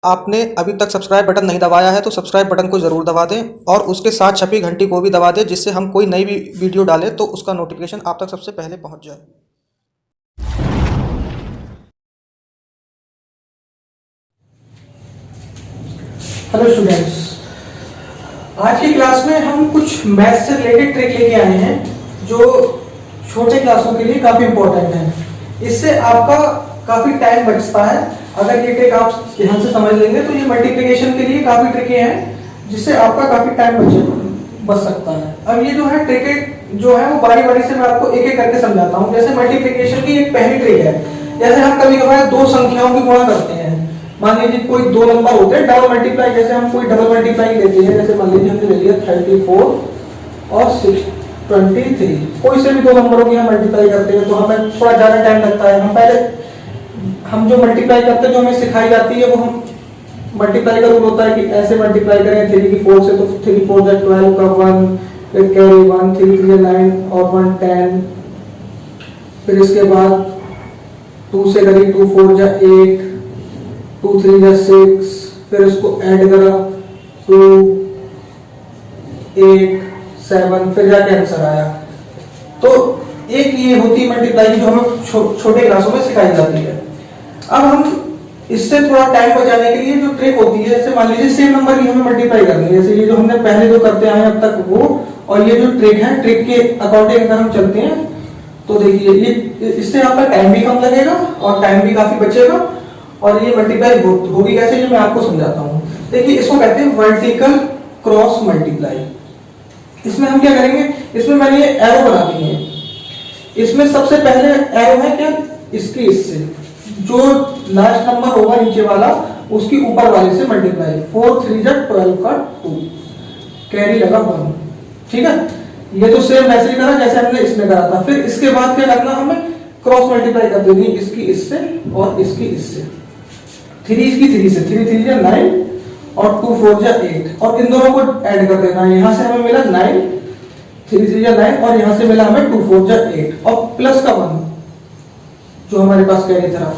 आपने अभी तक सब्सक्राइब बटन नहीं दबाया है तो सब्सक्राइब बटन को ज़रूर दबा दें और उसके साथ छपी घंटी को भी दबा दें, जिससे हम कोई नई भी वीडियो डालें तो उसका नोटिफिकेशन आप तक सबसे पहले पहुंच जाए। हेलो स्टूडेंट्स, आज की क्लास में हम कुछ मैथ से रिलेटेड ट्रिक लेके आए हैं जो छोटे क्लासों के लिए काफी इंपॉर्टेंट है। इससे आपका काफी टाइम बचता है। अगर ये ट्रिक आप ध्यान से समझ लेंगे तो ये मल्टीप्लिकेशन के लिए काफी ट्रिकें हैं जिससे आपका काफी टाइम बच सकता है। अब ये जो है ट्रिक जो है वो बारी बारी से मैं आपको एक एक करके समझाता हूँ। जैसे मल्टीप्लिकेशन की एक पहली ट्रिक है, जैसे हम कभी कभार दो संख्याओं की गुणा करते हैं। मान लीजिए कोई दो नंबर होते हैं डबल मल्टीप्लाई, जैसे हम कोई डबल मल्टीप्लाई लेते हैं, जैसे मान लीजिए हमने ले लिया 34 और 623, कोई से भी दो नंबरों की हम मल्टीप्लाई करते हैं तो हमें थोड़ा ज्यादा टाइम लगता है। हम जो मल्टीप्लाई करते हैं, जो हमें सिखाई जाती है, वो हम मल्टीप्लाई का रूल होता है कि ऐसे मल्टीप्लाई करें 3 की 4 से, तो 3 4 जा 12 का 1, फिर कैरी 1, 3 3 9 और 1 10, फिर इसके बाद 2 से करी 2 4 जा 8, 2 3 जा 6, फिर इसको ऐड करा 2 8 7, फिर जाके आंसर आया। तो एक ये होती है मल्टीप्लाई जो हमें छोटे क्लासों में सिखाई जाती है। अब हम इससे थोड़ा टाइम बचाने के लिए जो ट्रिक होती है, जैसे मान लीजिए सेम नंबर की हमें मल्टीप्लाई करनी है, जैसे ये जो हमने पहले जो करते आए अब तक वो, और ये जो ट्रिक है, ट्रिक के अकॉर्डिंग अगर हम चलते हैं तो देखिए ये इससे आपका टाइम भी कम लगेगा और टाइम भी काफी बचेगा। और ये मल्टीप्लाई होगी कैसे, जो मैं आपको समझाता हूँ। देखिए इसको कहते हैं वर्टिकल क्रॉस मल्टीप्लाई। इसमें हम क्या करेंगे, इसमें मैंने ये एरो बना दी है। इसमें सबसे पहले एरो है क्या, इसकी इससे जो लास्ट नंबर होगा नीचे वाला उसकी ऊपर वाले से मल्टीप्लाई। 4 3 जा 12 का 2, कैरी लगा 1। ठीक है, ये तो सेम वैसे ही करा जैसे हमने इसमें करा था। फिर इसके बाद क्या करना, हमें क्रॉस मल्टीप्लाई कर देनी, इसकी इससे और इसकी इससे। 3 इसकी 3 से, 3 3 जा 9 और 2 4 जा 8, और इन दोनों को ऐड कर देना। यहां से हमें मिला 9, 3 3 जा 9, और यहां से मिला हमें 2 4 जा 8 और प्लस का 1 जो हमारे पास कैरी था।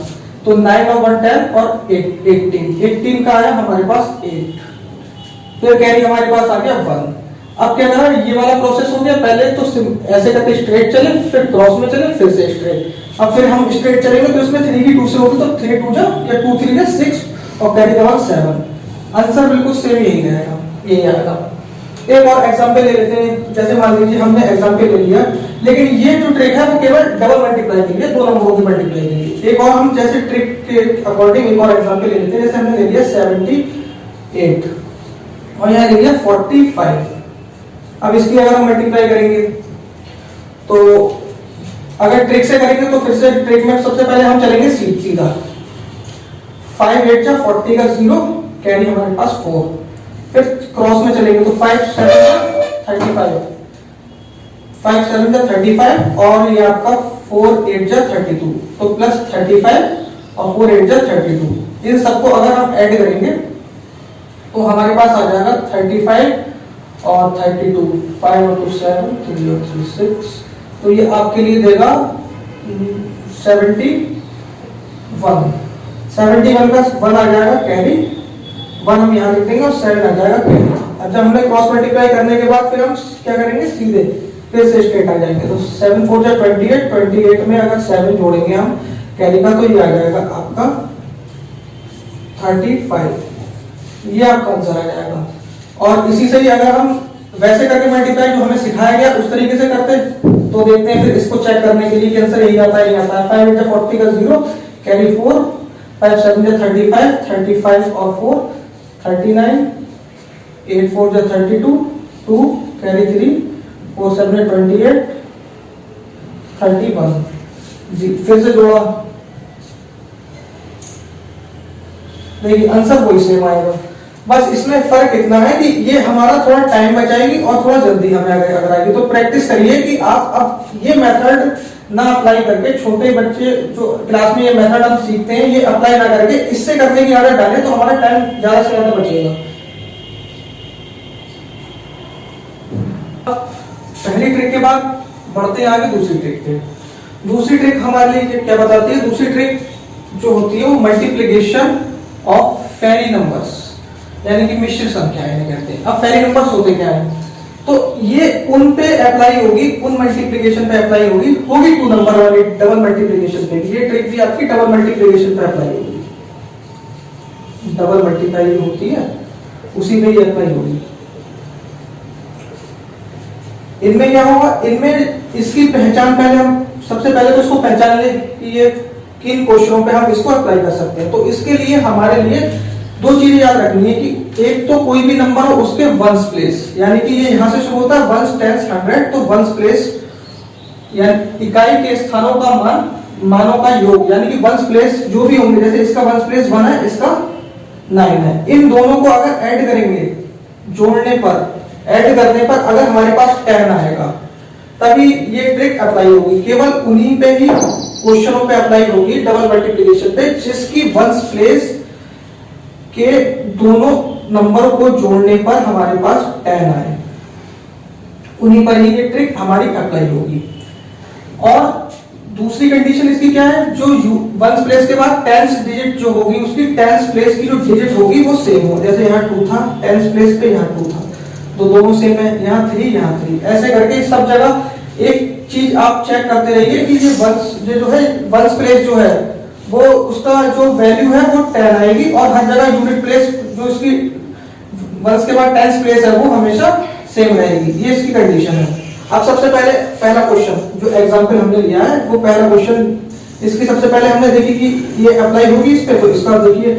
तो 9 और 1 10 और 18 का आया हमारे पास 8, फिर कैरी हमारे पास आ गया 1। अब क्या करा, ये वाला प्रोसेस हो गया। पहले तो ऐसे करके स्ट्रेट चले, फिर क्रॉस में चले, फिर से स्ट्रेट। अब फिर हम स्ट्रेट चलेंगे तो इसमें 3 की 2 से होगी, तो 3 2 जा या 2 3 जा 6 और कैरी का 7। आंसर बिल्कुल सेम यही रहेगा, यही आएगा। एक और एग्जांपल ले लेते हैं। जैसे मान लीजिए हमने एग्जांपल ले लिया, लेकिन ये जो ट्रिक है वो केवल डबल मल्टीप्लाई के लिए, दो नंबरों की मल्टीप्लाई के लिए। एक और हम जैसे ट्रिक के अकॉर्डिंग एक और एग्जांपल ले लेते हैं। जैसे हमने ले लिया 78 और यहाँ ले लिया 45। अब इसकी अगर हम मल्टीप्लाई करेंगे तो अगर ट्रिक से करेंगे तो फिर से ट्रिक में सबसे पहले हम चलेंगे सीधा। 5 8 जा 40 का 0, कैरी हमारे पास 4। फिर क्रॉस में चलेंगे तो 5 7 35, 5 7 जा 35 और ये आपका 4 8 जा 32, तो प्लस 35 और 4 8 जा 32। इन सबको अगर हम ऐड करेंगे तो हमारे पास आ जाएगा 35 और 32, 5 और 2 7, 3 और 3 6, तो ये आपके लिए देगा 71 का 1 आ जाएगा कैरी, 1 हम यहाँ लिख देंगे और 7 आ जाएगा कैरी। अब जब हमने क्रॉस मल्टीप्लाई करने के बाद फिर हम क्या करेंगे, सीधे फिर से स्ट्रेट आ जाएंगे। तो 7 4 जा 28, 28 में अगर 7 जोड़ेंगे हम कैरी का तो ये आ जाएगा आपका 35। ये आपका आंसर आ जाएगा। और इसी से ही अगर हम वैसे करके मल्टीप्लाई जो हमें सिखाया गया उस तरीके से करते तो देखते हैं फिर इसको चेक करने के लिए कि आंसर यही आता है, यही आता है। 5 8 40 का 0, कैरी 4, 5 7 जा 35, 35 और 4 39, 8 4 जा 32, 2 कैरी 3, 4 7 28, 31 जी। फिर से जोड़ा, देखिए आंसर वही सेम आएगा। बस इसमें फर्क इतना है कि ये हमारा थोड़ा टाइम बचाएगी और थोड़ा जल्दी हमें अगर आएगी। तो प्रैक्टिस करिए कि आप अब ये मेथड ना अप्लाई करके, छोटे बच्चे जो क्लास में ये मेथड हम सीखते हैं ये अप्लाई ना करके इससे करने की आदत डालें तो हमारा टाइम ज्यादा से ज्यादा बचेगा। पहली ट्रिक के बाद बढ़ते हैं आगे दूसरी ट्रिक पे। दूसरी ट्रिक हमारे लिए क्या बताती है, दूसरी ट्रिक जो होती है वो मल्टीप्लिकेशन ऑफ फेरी नंबर्स, यानी कि मिश्र संख्याएं कहते हैं। अब फेरी नंबर्स होते क्या है, तो ये उन पे अप्लाई होगी, उन मल्टीप्लिकेशन पे अप्लाई होगी 2 नंबर वाली डबल मल्टीप्लिकेशन पे। ये ट्रिक भी आपकी डबल मल्टीप्लिकेशन पे अप्लाई होगी, डबल मल्टीप्लाई होती है उसी पे ही अप्लाई होगी। इनमें क्या होगा, इनमें इसकी पहचान पहले हम सबसे पहले तो इसको पहचान ले कि ये किन क्वेश्चनों पे हम इसको अप्लाई कर सकते हैं। तो इसके लिए हमारे लिए 2 चीजें याद रखनी है कि एक तो कोई भी नंबर हो उसके वंस प्लेस, यानी कि ये यहां से शुरू होता है वंस, टेंस, 100, तो वंस प्लेस यानी इकाई के स्थानों का मान, मानों का योग, यानी कि वंस प्लेस जो भी होंगे, जैसे इसका वंस प्लेस 1 है, इसका 9 है, इन दोनों को अगर ऐड करेंगे, जोड़ने पर, ऐड करने पर अगर हमारे पास 10 आएगा, तभी ये ट्रिक अप्लाई होगी। केवल उन्हीं पे ही क्वेश्चनों पे अप्लाई होगी डबल मल्टीप्लिकेशन पे जिसकी वंस प्लेस के दोनों नंबर को जोड़ने पर हमारे पास 10 आए, उन्हीं पर ही ये ट्रिक हमारी अप्लाई होगी। और दूसरी कंडीशन इसकी क्या है, जो वंस प्लेस के बाद टेंस डिजिट जो होगी, उसकी टेंस प्लेस की जो डिजिट होगी वो सेम हो, जैसे यहाँ 2 था, टेंस प्लेस पे यहाँ 2 था, तो दोनों सेम है, यहाँ 3, यहाँ 3, ऐसे करके सब जगह एक चीज आप चेक करते रहिए कि ये वंस जो है, वंस प्लेस जो है वो उसका जो वैल्यू है वो 10 आएगी, और हर जगह यूनिट प्लेस जो इसकी वंस के बाद टेंस प्लेस है वो हमेशा सेम रहेगी। ये इसकी कंडीशन है। अब सबसे पहले पहला क्वेश्चन जो एग्जांपल हमने लिया है, वो पहला क्वेश्चन, इसकी सबसे पहले हमने देखी कि ये अप्लाई होगी इस पे, तो इसका देखिए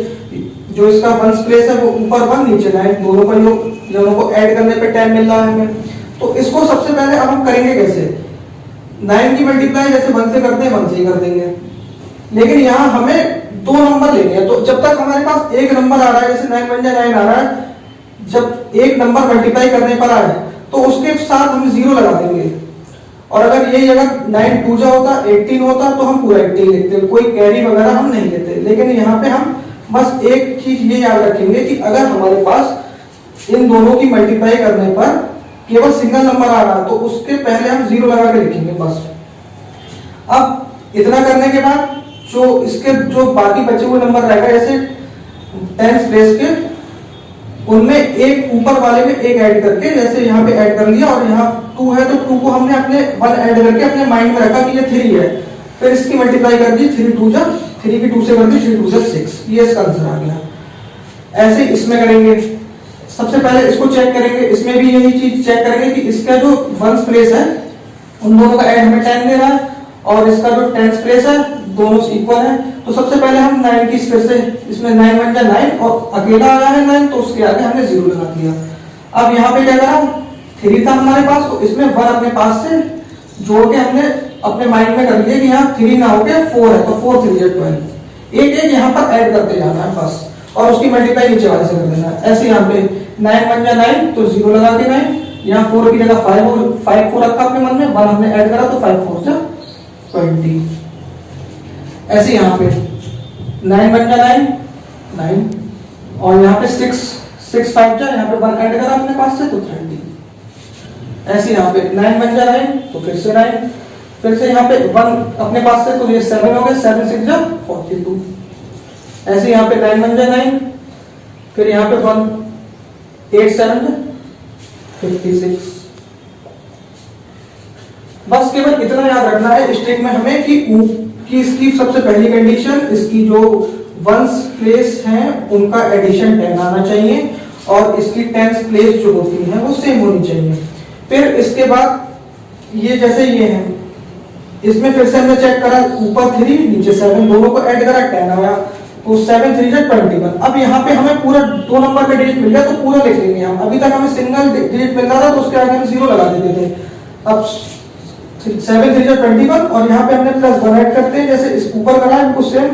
जो इसका वंस प्लेस है वो ऊपर 1 नीचे 9, दोनों का योग, दोनों को ऐड करने पे 10 मिल रहा है हमें। तो इसको सबसे पहले अब हम करेंगे कैसे, 9 की मल्टीप्लाई जैसे 1 से करते हैं 1 से ही कर देंगे, लेकिन यहाँ हमें 2 नंबर लेने हैं। तो जब तक हमारे पास एक नंबर आ रहा है, जैसे 9 1 9 आ रहा है, जब एक नंबर मल्टीप्लाई करने पर आए तो उसके साथ हम 0 लगा देंगे, और अगर यही अगर 9 2 जा होता 18 होता तो हम पूरा 18 लिखते, कोई कैरी वगैरह हम नहीं लेते। लेकिन यहाँ पे हम बस एक चीज ये याद रखेंगे कि अगर हमारे पास इन दोनों की मल्टीप्लाई करने पर केवल सिंगल नंबर आ रहा है तो उसके पहले हम 0 लगा के लिखेंगे बस। अब इतना करने के बाद जो इसके जो बाकी बचे हुए नंबर रहेगा, जैसे टेंस प्लेस के, उनमें एक ऊपर वाले में एक ऐड करके, जैसे यहाँ पे ऐड कर लिया, और यहाँ 2 है तो 2 को हमने अपने 1 ऐड करके अपने माइंड में रखा कि ये 3 है, फिर इसकी मल्टीप्लाई कर दी, 3 2 जा, 3 की 2 से कर दी, 3 2 जा 6, ये इसका आंसर आ गया। ऐसे इसमें करेंगे, सबसे पहले इसको चेक करेंगे, इसमें भी यही चीज चेक करेंगे कि इसका जो वंस प्लेस है उन दोनों का ऐड हमें 10 दे रहा है, और इसका जो टेंस प्लेस है दोनों इक्वल है। तो सबसे पहले हम 9 की फिर से, इसमें 9 1 जा 9, और अकेला आया है 9 तो उसके आगे हमने 0 लगा दिया। अब यहाँ पे क्या करा, 3 था हमारे पास, तो इसमें 1 अपने पास से जोड़ के हमने अपने माइंड में कर लिया कि यहाँ 3 ना होके 4 है, तो 4 3 12, एक एक यहाँ पर ऐड करते जाना है बस, और उसकी मल्टीप्लाई नीचे वाले से कर देना है। ऐसे यहाँ पे 9 1 जा 9, तो 0 लगा के 9, यहाँ 4 की जगह 5 4 रखा अपने मन में, 1 हमने ऐड करा तो 5 4 जा 20। ऐसे यहाँ पे 9 1 जा 9 9, और यहाँ पे 6 6 5 जा, यहाँ पे 1 ऐड करा अपने पास से तो 30। ऐसे यहाँ पे 9 1 जा 9, तो फिर से 9, फिर से यहाँ पे 1 अपने पास से, तो ये 7 हो गए, 7 6 जा 42। ऐसे यहाँ पे 9 1 जा 9, फिर यहाँ पे 1 8 7 जा 56। बस केवल इतना याद रखना है इस ट्रिक में हमें कि इसकी सबसे पहली कंडीशन, इसकी जो वंस प्लेस हैं उनका एडिशन 10 आना चाहिए, और इसकी टेंस प्लेस जो होती है वो सेम होनी चाहिए। फिर इसके बाद ये जैसे ये है, इसमें फिर से हमने चेक करा, ऊपर 3 नीचे 7, दोनों को ऐड करा 10 आया, तो 7 3 जा 21। अब यहाँ पे हमें पूरा 2 नंबर का डिजिट मिल गया तो पूरा लिख लेंगे हम। अभी तक हमें सिंगल डिजिट मिल रहा था तो उसके आगे हम 0 लगा देते थे। अब 7 3 जा 21, और यहाँ पे हमने प्लस 1 ऐड करते हैं, जैसे इस ऊपर करा है बिल्कुल सेम,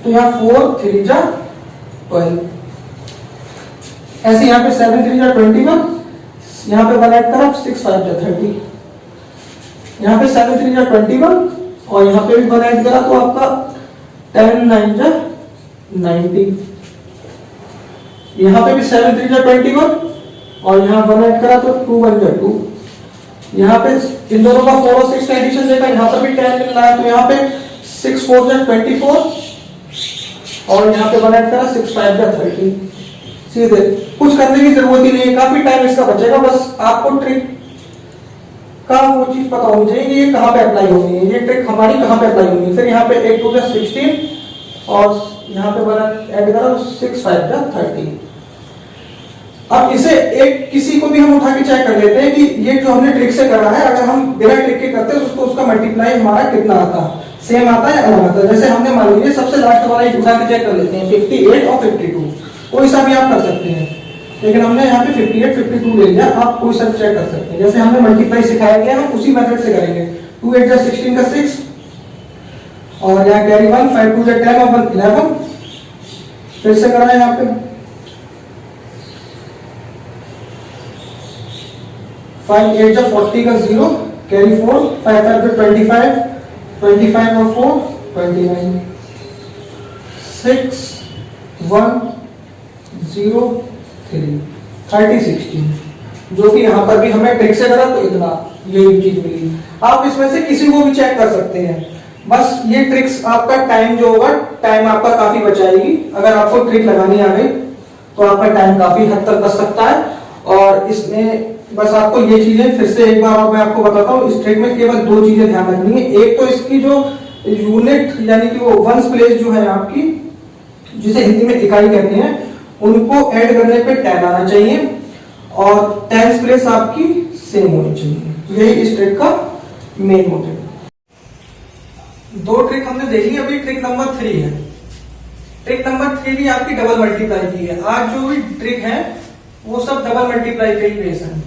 तो यहाँ 4 3 जा 12। ऐसे यहाँ पे 7 3 जा 21, यहाँ पे 1 ऐड करा 6 5 जा 30, यहाँ पे 7 3 जा 21, और यहाँ पे भी 1 ऐड करा तो आपका 10 9 जा 90। यहाँ पे भी 7 3 जा 21, और यहाँ 1 ऐड करा तो 2 1 जा 2। यहाँ पे इन दोनों का 4 और 6 का एडिशन देखा, यहाँ पर भी 10 मिल रहा है, तो यहाँ पे 6 4 जा 24, और यहाँ पे बना करा 6 5 या 30 सीधे, कुछ करने की जरूरत ही नहीं है, काफी टाइम इसका बचेगा। बस आपको ट्रिक का वो चीज पता होनी चाहिए कि ये कहाँ पे अप्लाई होनी है, ये ट्रिक हमारी कहाँ पे अप्लाई होनी है। फिर यहाँ पे 8 2 16 और यहाँ पे बना ऐड करा 6 5 या 30। अब इसे एक किसी को भी हम उठा के चेक कर लेते हैं कि ये जो हमने ट्रिक से करा है, अगर हम बिना ट्रिक के करते हैं तो उसका मल्टीप्लाई हमारा कितना आता है, सेम आता है या अलग आता है। जैसे हमने मान लीजिए सबसे लास्ट वाला उठा के चेक कर लेते हैं 58 और 52, कोई सा भी आप कर सकते हैं, लेकिन हमने यहाँ पे 58 52 ले लिया, आप कोई सा चेक कर सकते हैं। जैसे हमने मल्टीप्लाई सिखाया गया हम उसी मेथड से करेंगे। 2 8 जा 16 का 6 और यहाँ कैरी 1 5 2 जा 10 और 1 11, फिर से करा है यहाँ पे 5 8 जा 40 का 0 कैरी 4 5 5 जा 25 25 और 4 29 6 1 0 3 30 16, जो कि यहाँ पर भी हमें ट्रिक से करा तो इतना यही चीज मिली। आप इसमें से किसी को भी चेक कर सकते हैं, बस ये ट्रिक्स आपका टाइम जो होगा, टाइम आपका काफी बचाएगी। अगर आपको ट्रिक लगानी आ गई तो आपका टाइम काफी हद तक बच सकता है। और इसमें बस आपको ये चीजें फिर से एक बार मैं आपको बताता हूँ, इस ट्रिक में केवल 2 चीजें ध्यान रखनी है। एक तो इसकी जो यूनिट यानी कि वो वंस प्लेस जो है आपकी, जिसे हिंदी में इकाई कहते हैं, उनको ऐड करने पे 10 आना चाहिए और टेंस प्लेस आपकी सेम होनी चाहिए। यही इस ट्रिक का मेन मोटिव। 2 ट्रिक हमने देखी, अभी ट्रिक नंबर 3 है। ट्रिक नंबर 3 भी आपकी डबल मल्टीप्लाई की है। आज जो भी ट्रिक है वो सब डबल मल्टीप्लाई के ही बेस है।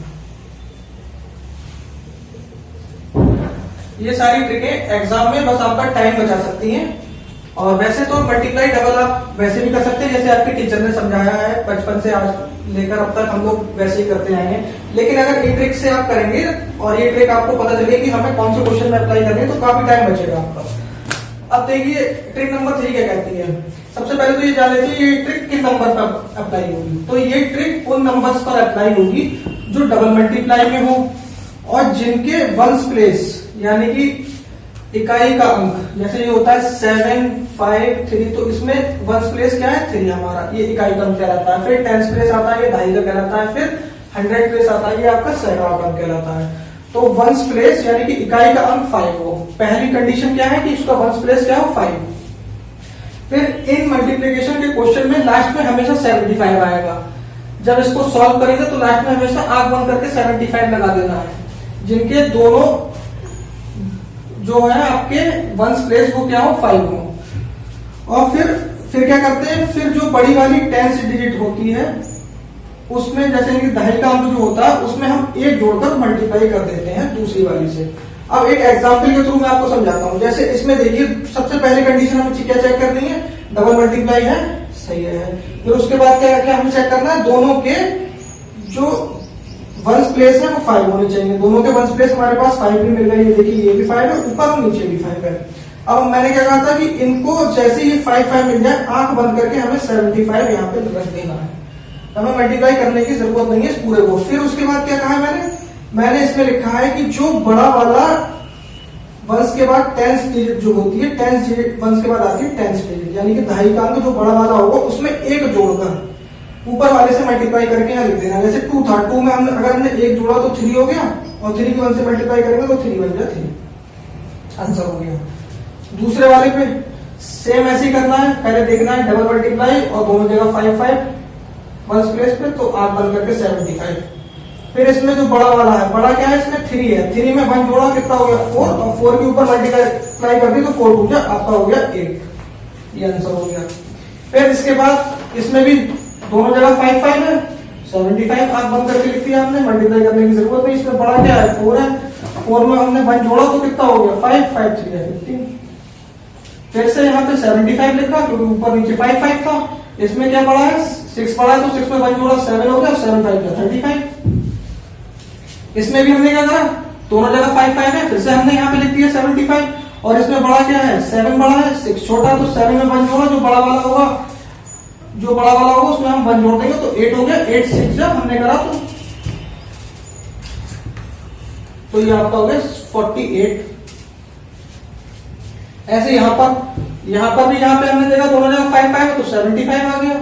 ये सारी ट्रिकें एग्जाम में बस आपका टाइम बचा सकती हैं। और वैसे तो मल्टीप्लाई डबल आप वैसे भी कर सकते हैं, जैसे आपके टीचर ने समझाया है, बचपन से आज लेकर अब तक हम लोग वैसे ही करते आए हैं। लेकिन अगर ये ट्रिक से आप करेंगे और ये ट्रिक आपको पता चले कि हमें कौन से क्वेश्चन में अप्लाई करनी है, तो काफी टाइम बचेगा आपका। अब देखिए ट्रिक नंबर 3 क्या कहती है। सबसे पहले तो ये जान लेते हैं ये ट्रिक किन नंबर पर अप्लाई होगी। तो ये ट्रिक उन नंबर्स पर अप्लाई होगी जो डबल मल्टीप्लाई में हो और जिनके वंस प्लेस यानी कि इकाई का अंक, जैसे ये होता है 7 5 3, तो इसमें वंस प्लेस क्या है 3 हमारा, ये इकाई का अंक कहलाता है। फिर टेंस प्लेस आता है, ये 2.5 का कहलाता है। फिर 100 प्लेस आता है, ये आपका 100वां का अंक कहलाता है। तो वंस प्लेस यानी कि इकाई का अंक 5 हो। पहली कंडीशन क्या है कि इसका वंस प्लेस क्या हो 5। फिर इन मल्टीप्लीकेशन के क्वेश्चन में लास्ट में हमेशा 75 आएगा। जब इसको सॉल्व करेंगे तो लास्ट में हमेशा आंख बंद करके 75 लगा देना है, जिनके दोनों जो है आपके वंस प्लेस वो क्या हो 5 हो। और फिर क्या करते हैं, फिर जो बड़ी वाली 10 डिजिट होती है उसमें जैसे कि 2.5 का अंक जो होता है उसमें हम 1 जोड़कर मल्टीप्लाई कर देते हैं दूसरी वाली से। अब एक एग्जांपल के थ्रू मैं आपको समझाता हूं। जैसे इसमें देखिए सबसे पहली कंडीशन हमें क्या चेक करनी है, डबल मल्टीप्लाई है, सही है। फिर उसके बाद क्या हमें चेक करना है, दोनों के जो वंस प्लेस है वो 5 होने चाहिए। दोनों के वंस प्लेस हमारे पास 5 भी मिल गए, ये देखिए ये भी 5 है, ऊपर और नीचे भी 5 है। अब मैंने क्या कहा था कि इनको जैसे ये 5 मिल जाए आंख बंद करके हमें 75 यहाँ पे रख देना है, हमें मल्टीप्लाई करने की जरूरत नहीं है इस पूरे को। फिर उसके बाद क्या कहा है मैंने इसमें लिखा है कि जो बड़ा वाला वंस के बाद 10 डिजिट जो होती है, 10 डिजिट वंस के बाद आती है 10 डिजिट, यानी कि 2.5 का अंक जो बड़ा वाला होगा उसमें 1 जोड़कर ऊपर वाले से मल्टीप्लाई करके यहाँ लिख देना। जैसे 2 था, 2 में अगर हमने 1 जोड़ा तो 3 हो गया, और 3 की 1 से मल्टीप्लाई करेंगे तो 3 बन गया 3, आंसर हो गया। दूसरे वाले पे सेम ऐसे ही करना है, पहले देखना है डबल मल्टीप्लाई और दोनों जगह 5 वंस प्लेस पे, तो आप बन करके 75। फिर इसमें जो बड़ा वाला है, बड़ा क्या है इसमें 3 है, 3 में 1 जोड़ा कितना हो गया 4, और 4 के ऊपर मल्टीप्लाई कर दी तो 4 हो गया, आपका हो गया 8, ये आंसर हो गया। फिर इसके बाद इसमें भी दोनों जगह 5 है, 75 आप बंद करके लिख दिया हमने, मल्टीप्लाई करने की जरूरत नहीं। इसमें बड़ा क्या है 4 है, 4 में हमने 1 जोड़ा तो कितना हो गया 5 5 3 है 15। फिर से यहाँ पे 75 लिखा क्योंकि ऊपर नीचे 5 था। इसमें क्या पड़ा है 6 पड़ा है, तो 6 में 1 जोड़ा 7 हो गया, 7 5 का 35। इसमें भी हमने क्या करा, दोनों जगह 5 है, फिर से हमने यहाँ पे लिख दिया 75। और इसमें बड़ा क्या है 7 बड़ा है, 6 छोटा, तो 7 में 1 जोड़ा, जो बड़ा वाला होगा उसमें हम 1 जोड़ देंगे तो 8 हो गया। 8 6 जब हमने करा तो ये आपका हो गया 48। ऐसे यहां पर यहाँ पर भी यहाँ पे हमने देखा दोनों जगह 5 5 तो 75 आ गया।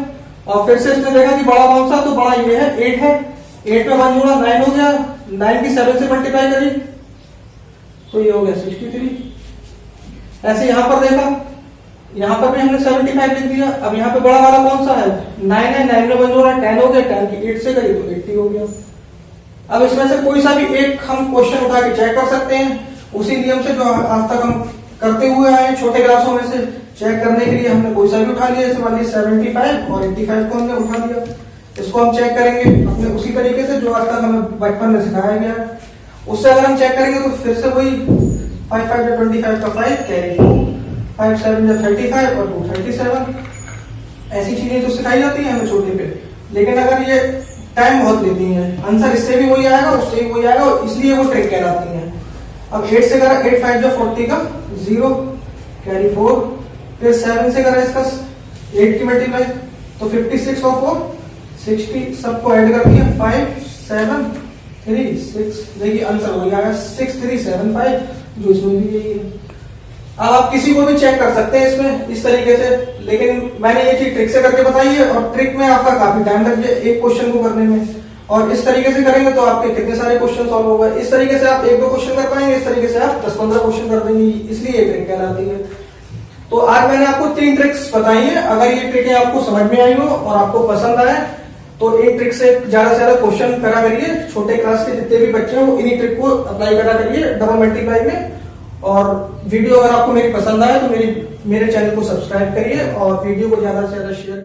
और फिर से इसने देखा कि बड़ा कौन सा, तो बड़ा ये है 8 है। 8 में 1 जोड़ा 9 हो गया, 9 की 7 से मल्टीप्लाई करी तो ये हो गया 63। ऐसे यहाँ पर देखा, यहाँ पर भी हमने 75 लिख दिया। अब यहाँ पे बड़ा वाला कौन सा है, 9 है, 9 में 1 जोड़ा 10 हो गया, 10 की 8 से करी तो 80 हो गया। अब इसमें से कोई सा भी एक हम क्वेश्चन उठा के चेक कर सकते हैं उसी नियम से जो आज तक हम करते हुए आए छोटे क्लासों में से। चेक करने के लिए हमने कोई सा भी उठा लिया, जैसे मान लीजिए 75 और 85 को हमने उठा लिया। इसको हम चेक करेंगे अपने उसी तरीके से जो आज तक हमें बचपन में सिखाया गया है। उससे अगर हम चेक करेंगे तो फिर से वही 5 5 या 25 का 5 कैरी 5 7 या 35 और 2 37 ऐसी चीजें जो सिखाई जाती है हमें छोटे पे। लेकिन अगर ये टाइम बहुत लेती है, आंसर इससे भी वही आएगा उससे भी वही आएगा, और इसलिए वो ट्रिक कहलाती है। अब 8 से करा 8 5 जो 40 का 0 कैरी 4, फिर 7 से करा इसका 8 की मल्टीप्लाई तो 56 और 4 60, सबको ऐड कर दिया 5 7 3 6, देखिए आंसर वही आया 6375 जो इसमें भी यही है। अब आप किसी को भी चेक कर सकते हैं इसमें इस तरीके से, लेकिन मैंने ये चीज ट्रिक से करके बताई है और ट्रिक में आपका काफी टाइम लग जाए एक क्वेश्चन को करने में। और इस तरीके से करेंगे तो आपके कितने सारे क्वेश्चन सॉल्व हो गए। इस तरीके से आप 1-2 क्वेश्चन कर पाएंगे, इस तरीके से आप 10-15 क्वेश्चन कर देंगे, इसलिए ये ट्रिक कहलाती है। तो आज मैंने आपको 3 ट्रिक्स बताई है। अगर ये ट्रिकें आपको समझ में आई हो और आपको पसंद आए तो एक ट्रिक से ज्यादा से ज्यादा क्वेश्चन करा करिए। छोटे क्लास के जितने भी बच्चे हैं इन्हीं ट्रिक को अप्लाई करा करिए डबल मल्टीप्लाई में। और वीडियो अगर आपको मेरी पसंद आए तो मेरे चैनल को सब्सक्राइब करिए और वीडियो को ज्यादा से ज्यादा शेयर